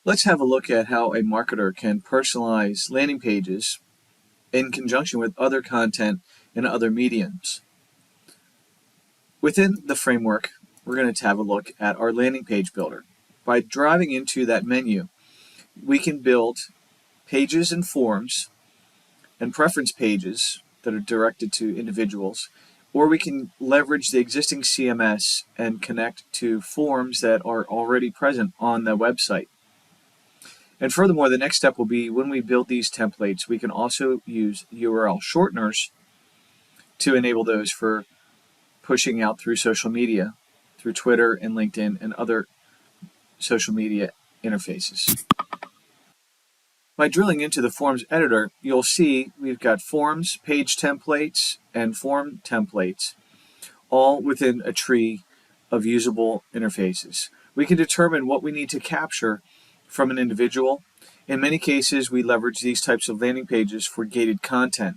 Let's have a look at how a marketer can personalize landing pages in conjunction with other content and other mediums. Within the framework, we're going to have a look at our landing page builder. By driving into that menu, we can build pages and forms and preference pages that are directed to individuals, or we can leverage the existing CMS and connect to forms that are already present on the website. And furthermore, the next step will be when we build these templates, we can also use URL shorteners to enable those for pushing out through social media, through Twitter and LinkedIn and other social media interfaces. By drilling into the Forms editor, you'll see we've got forms, page templates, and form templates, all within a tree of usable interfaces. We can determine what we need to capture from an individual. In many cases, we leverage these types of landing pages for gated content.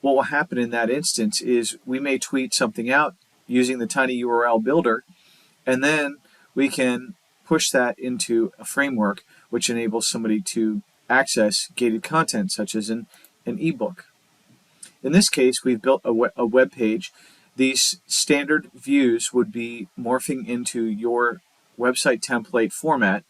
What will happen in that instance is we may tweet something out using the tiny URL builder, and then we can push that into a framework which enables somebody to access gated content such as an ebook. In this case, we've built a web page. These standard views would be morphing into your website template format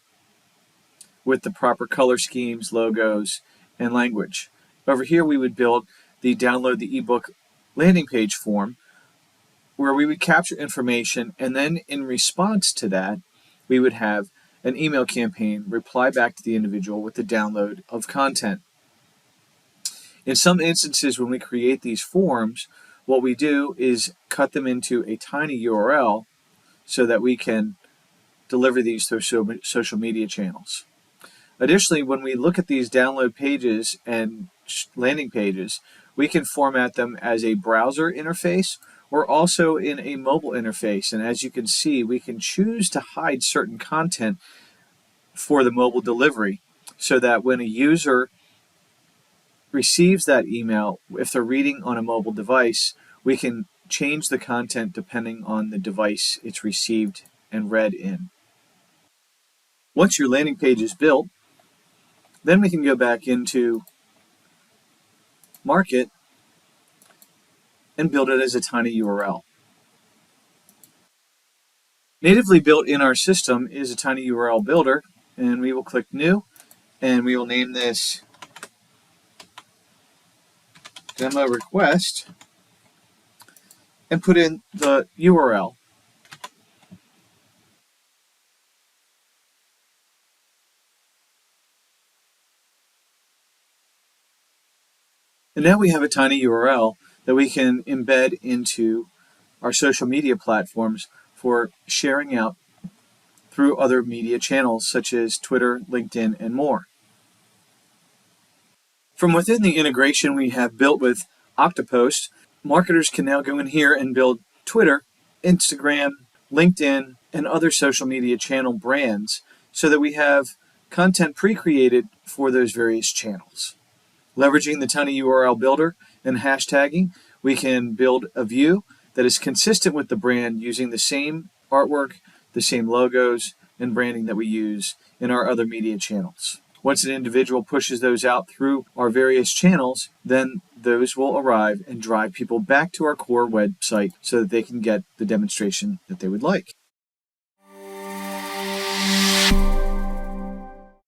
with the proper color schemes, logos, and language. Over here, we would build the download the ebook landing page form where we would capture information, and then in response to that, we would have an email campaign reply back to the individual with the download of content. In some instances, when we create these forms, what we do is cut them into a tiny URL so that we can deliver these through social media channels. Additionally, when we look at these download pages and landing pages, we can format them as a browser interface or also in a mobile interface. And as you can see, we can choose to hide certain content for the mobile delivery so that when a user receives that email, if they're reading on a mobile device, we can change the content depending on the device it's received and read in. Once your landing page is built, then we can go back into Market and build it as a tiny URL. Natively built in our system is a tiny URL builder, and we will click New, and we will name this Demo Request and put in the URL. And now we have a tiny URL that we can embed into our social media platforms for sharing out through other media channels such as Twitter, LinkedIn, and more. From within the integration we have built with Octopost, marketers can now go in here and build Twitter, Instagram, LinkedIn, and other social media channel brands so that we have content pre-created for those various channels. Leveraging the tiny URL builder and hashtagging, we can build a view that is consistent with the brand using the same artwork, the same logos, and branding that we use in our other media channels. Once an individual pushes those out through our various channels, then those will arrive and drive people back to our core website so that they can get the demonstration that they would like.